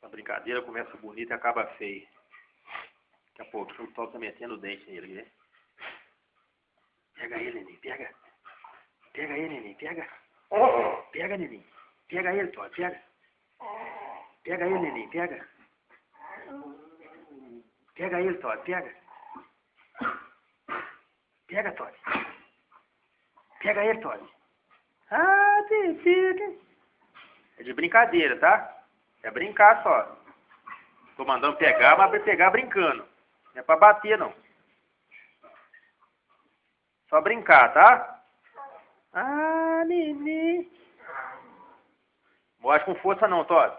A brincadeira começa bonita e acaba feia. Daqui a pouco o Todd tá metendo o dente nele, né? Pega ele, neném, pega. Pega ele, neném, pega. Pega, neném. Pega ele, Todd, pega. Pega ele, neném, pega. Pega ele, Todd, pega. Pega, Todd. Pega ele, Todd. Ah, pega. É de brincadeira, tá? É brincar só. Tô mandando pegar, mas pegar brincando. Não é pra bater, não. Só brincar, tá? Ah, neném. Não acho com força não, Todd.